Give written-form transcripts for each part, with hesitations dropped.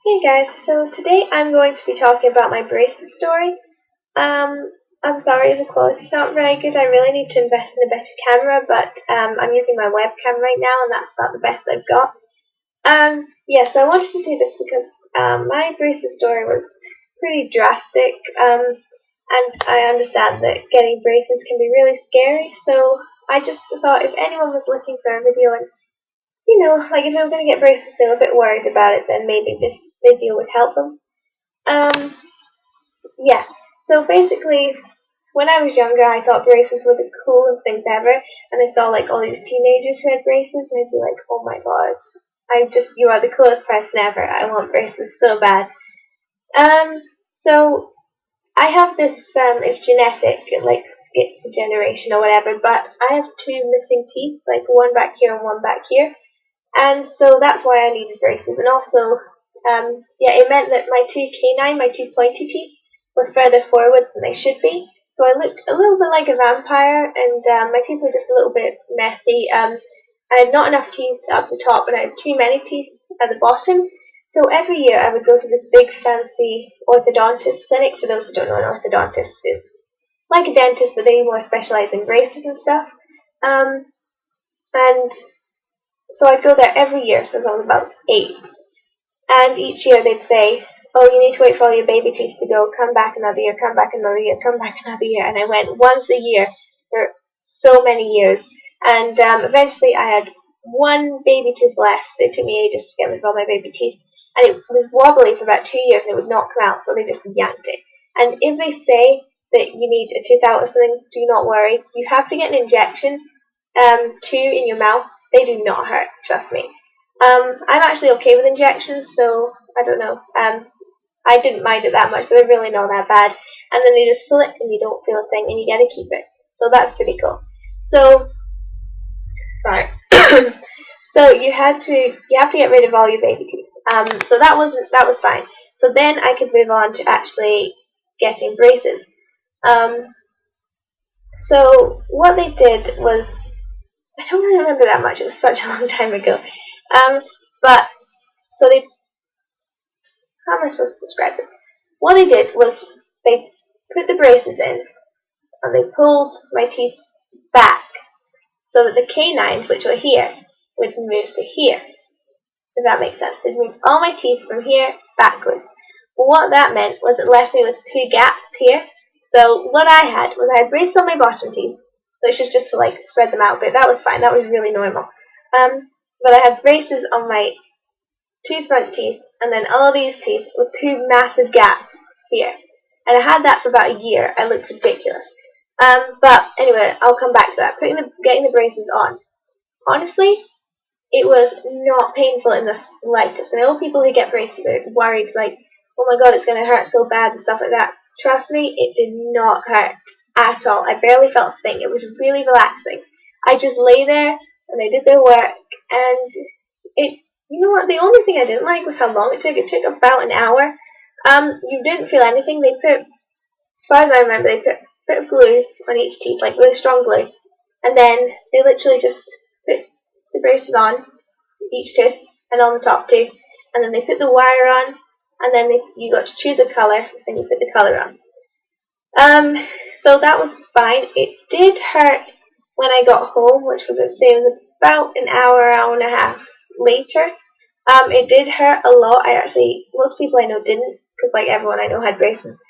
Hey guys, so today I'm going to be talking about my braces story. I'm sorry the quality's not very good. I really need to invest in a better camera, but I'm using my webcam right now and that's about the best I've got. So I wanted to do this because my braces story was pretty drastic, and I understand that getting braces can be really scary, so I just thought if anyone was looking for a video and like if they were going to get braces, they were a bit worried about it, then maybe this video would help them. Um, yeah, so basically, when I was younger, I thought braces were the coolest things ever, and I saw like all these teenagers who had braces, and I'd be like, oh my god, you are the coolest person ever, I want braces so bad. So I have this, it's genetic, like schizogeneration or whatever, but I have two missing teeth, like one back here and one back here. And so that's why I needed braces. And also, it meant that my two canine, my two pointy teeth, were further forward than they should be. So I looked a little bit like a vampire, and my teeth were just a little bit messy. I had not enough teeth up the top, and I had too many teeth at the bottom. So every year I would go to this big fancy orthodontist clinic. For those who don't know, an orthodontist is like a dentist, but they more specialize in braces and stuff. And so I'd go there every year since I was about 8. And each year they'd say, oh, you need to wait for all your baby teeth to go, come back another year, come back another year, come back another year. And I went once a year for so many years. And eventually I had one baby tooth left. It took me ages to get rid of all my baby teeth. And it was wobbly for about 2 years and it would not come out, so they just yanked it. And if they say that you need a tooth out or something, do not worry. You have to get an injection, two in your mouth. They do not hurt, trust me. I'm actually okay with injections, so I don't know. I didn't mind it that much, but they're really not that bad. And then they just pull it and you don't feel a thing and you get to keep it. So that's pretty cool. So, sorry. So you have to get rid of all your baby teeth. So that was fine. So then I could move on to actually getting braces. So what they did was, I don't really remember that much. It was such a long time ago. How am I supposed to describe it? What they did was they put the braces in and they pulled my teeth back so that the canines, which were here, would move to here. If that makes sense. They'd move all my teeth from here backwards. But what that meant was it left me with two gaps here. So what I had braces on my bottom teeth, which is just to like spread them out a bit. That was fine. That was really normal. But I had braces on my two front teeth and then all these teeth with two massive gaps here. And I had that for about a year. I looked ridiculous. But anyway, I'll come back to that. Getting the braces on. Honestly, it was not painful in the slightest. I know people who get braces are worried, like, oh my god, it's going to hurt so bad and stuff like that. Trust me, it did not hurt at all. I barely felt a thing. It was really relaxing. I just lay there and they did their work, and you know what, the only thing I didn't like was how long it took. It took about an hour. You didn't feel anything. They put, as far as I remember, they put glue on each teeth, like really strong glue, and then they literally just put the braces on each tooth and on the top too, and then they put the wire on, and then you got to choose a color and you put the color on. So that was fine. It did hurt when I got home, which was about an hour and a half later. It did hurt a lot. Most people I know didn't, because like everyone I know had braces.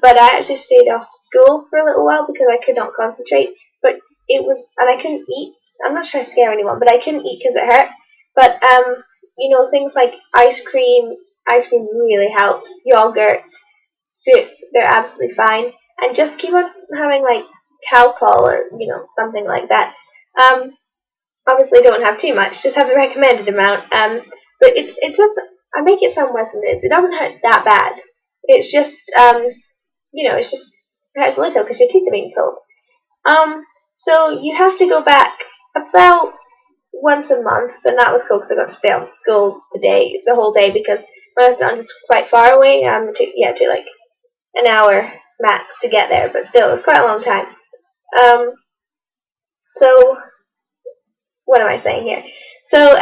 But I actually stayed off school for a little while because I could not concentrate. But and I couldn't eat. I'm not trying to scare anyone, but I couldn't eat because it hurt. But things like ice cream really helped. Yogurt, soup, they're absolutely fine. And just keep on having like Calpol or something like that. Obviously don't have too much, just have the recommended amount. But I make it sound worse than it is. It doesn't hurt that bad. It's just it hurts a little because your teeth are being pulled. So you have to go back about once a month, and that was cool because I got to stay off school the whole day because my orthodontist is quite far away. It took like an hour max to get there, but still, it was quite a long time. So what am I saying here? So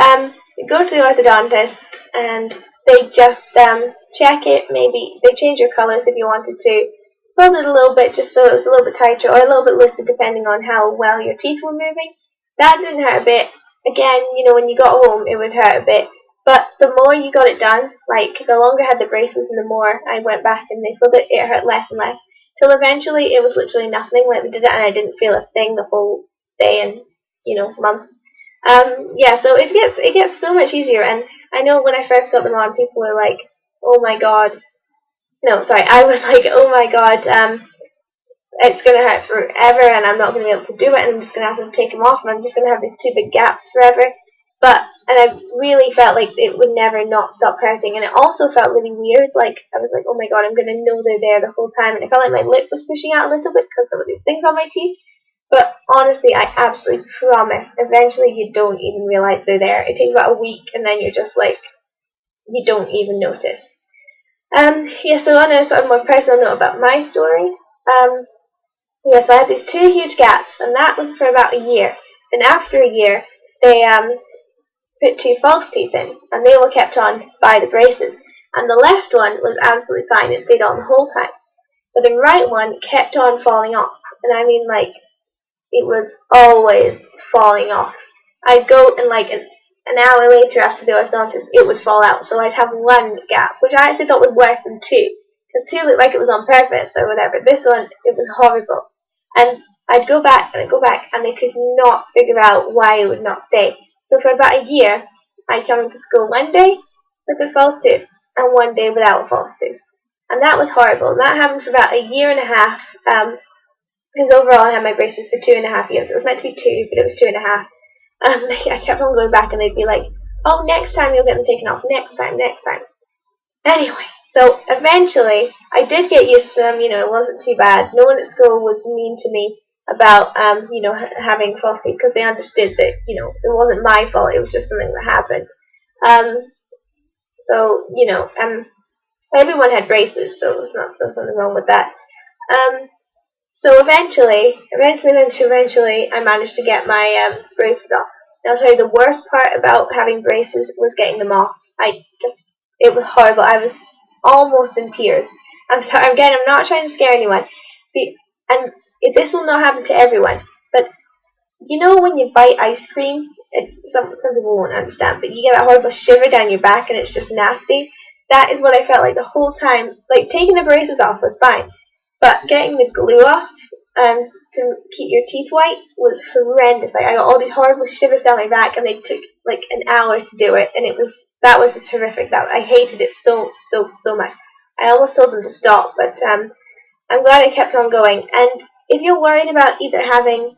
you go to the orthodontist, and they just check it. Maybe they change your colours if you wanted to. Fold it a little bit just so it was a little bit tighter or a little bit looser depending on how well your teeth were moving. That didn't hurt a bit. Again, when you got home it would hurt a bit. But the more you got it done, like the longer I had the braces and the more I went back and they filled it, it hurt less and less. Till eventually it was literally nothing when we did it and I didn't feel a thing the whole day and, month. Yeah, so it gets so much easier, and I know when I first got them on, people were like, oh my god. No, sorry, I was like, oh my god, it's going to hurt forever and I'm not going to be able to do it and I'm just going to have to take them off and I'm just going to have these two big gaps forever. And I really felt like it would never not stop hurting, and it also felt really weird. Like, I was like, oh my god, I'm going to know they're there the whole time, and it felt like my lip was pushing out a little bit because there were these things on my teeth. But honestly, I absolutely promise, eventually you don't even realize they're there. It takes about a week and then you're just like, you don't even notice. Yeah, so on a sort of more personal note about my story, yeah, so I had these two huge gaps, and that was for about a year. And after a year, they put two false teeth in, and they were kept on by the braces. And the left one was absolutely fine, it stayed on the whole time. But the right one kept on falling off, and I mean, like, it was always falling off. I'd go and like an hour later after the orthodontist, it would fall out. So I'd have one gap, which I actually thought was worse than two, because two looked like it was on purpose or whatever. This one, it was horrible. And I'd go back and I'd go back, and they could not figure out why it would not stay. So for about a year, I'd come into school one day with a false tooth and one day without a false tooth. And that was horrible. And that happened for about a year and a half. Because overall I had my braces for 2.5 years. It was meant to be 2, but it was 2.5. I kept on going back and they'd be like, oh, next time you'll get them taken off. Next time. Anyway, so eventually I did get used to them. It wasn't too bad. No one at school was mean to me about, having false teeth, because they understood that, it wasn't my fault. It was just something that happened. So, everyone had braces, so there was nothing wrong with that. So eventually, I managed to get my braces off. And I'll tell you, the worst part about having braces was getting them off. It was horrible. I was almost in tears. I'm sorry, again, I'm not trying to scare anyone. This will not happen to everyone. But when you bite ice cream, some people won't understand, but you get that horrible shiver down your back and it's just nasty. That is what I felt like the whole time. Like, taking the braces off was fine, but getting the glue off to keep your teeth white was horrendous. Like, I got all these horrible shivers down my back, and they took like an hour to do it, and that was just horrific. I hated it so much. I almost told them to stop, but I'm glad I kept on going. And if you're worried about either having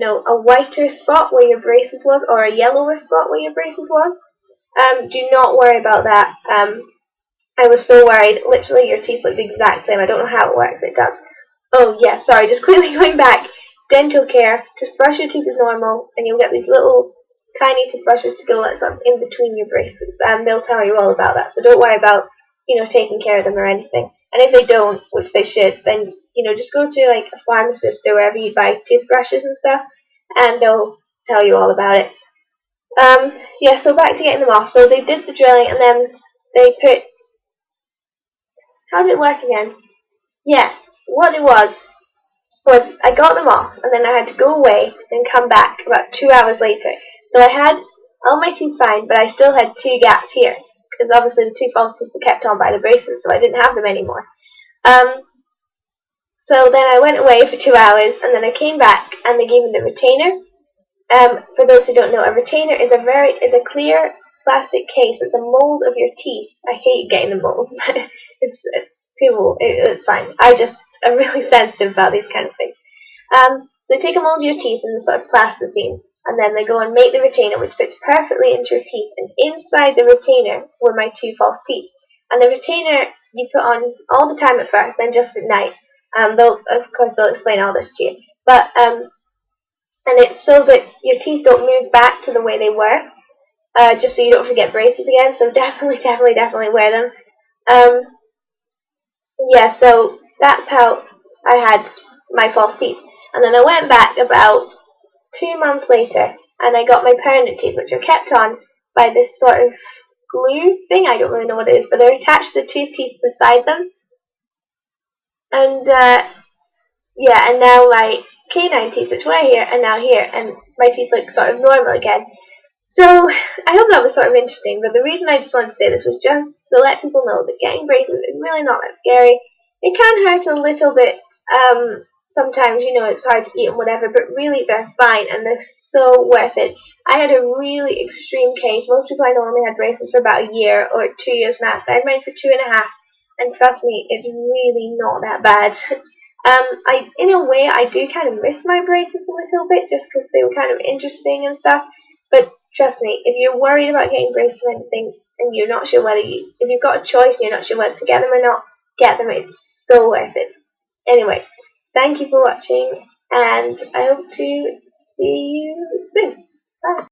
a whiter spot where your braces was or a yellower spot where your braces was, do not worry about that. I was so worried. Literally, your teeth look the exact same. I don't know how it works. It does. Oh, yeah, sorry. Just quickly going back. Dental care. Just brush your teeth as normal, and you'll get these little tiny toothbrushes to go sort of in between your braces. They'll tell you all about that. So don't worry about, taking care of them or anything. And if they don't, which they should, then, just go to, like, a pharmacist or wherever you buy toothbrushes and stuff, and they'll tell you all about it. Yeah, so back to getting them off. So they did the drilling, and then they put... How did it work again? Yeah, what it was I got them off, and then I had to go away and come back about 2 hours later. So I had all my teeth fine, but I still had two gaps here, because obviously the two false teeth were kept on by the braces, so I didn't have them anymore. So then I went away for 2 hours, and then I came back, and they gave me the retainer. For those who don't know, a retainer is a clear plastic case. It's a mold of your teeth. I hate getting the molds, but it's fine. I'm really sensitive about these kind of things. So they take a mold of your teeth in the sort of plasticine, and then they go and make the retainer, which fits perfectly into your teeth. And inside the retainer were my two false teeth. And the retainer you put on all the time at first, then just at night. They'll explain all this to you. But and it's so that your teeth don't move back to the way they were, just so you don't forget braces again. So definitely wear them. Yeah, so that's how I had my false teeth. And then I went back about 2 months later, and I got my permanent teeth, which are kept on by this sort of glue thing. I don't really know what it is, but they're attached to the two teeth beside them. And yeah, and now my canine teeth, which were here, are now here, and my teeth look sort of normal again. So I hope that was sort of interesting, but the reason I just wanted to say this was just to let people know that getting braces is really not that scary. It can hurt a little bit, sometimes, you know, it's hard to eat and whatever, but really they're fine and they're so worth it. I had a really extreme case. Most people I know only had braces for about a year or 2 years max. I had mine for 2.5, and trust me, it's really not that bad. In a way, I do kind of miss my braces a little bit, just because they were kind of interesting and stuff, but trust me, if you're worried about getting braces or anything, and you're not sure whether if you've got a choice and you're not sure whether to get them or not, get them. It's so worth it. Anyway, thank you for watching, and I hope to see you soon. Bye.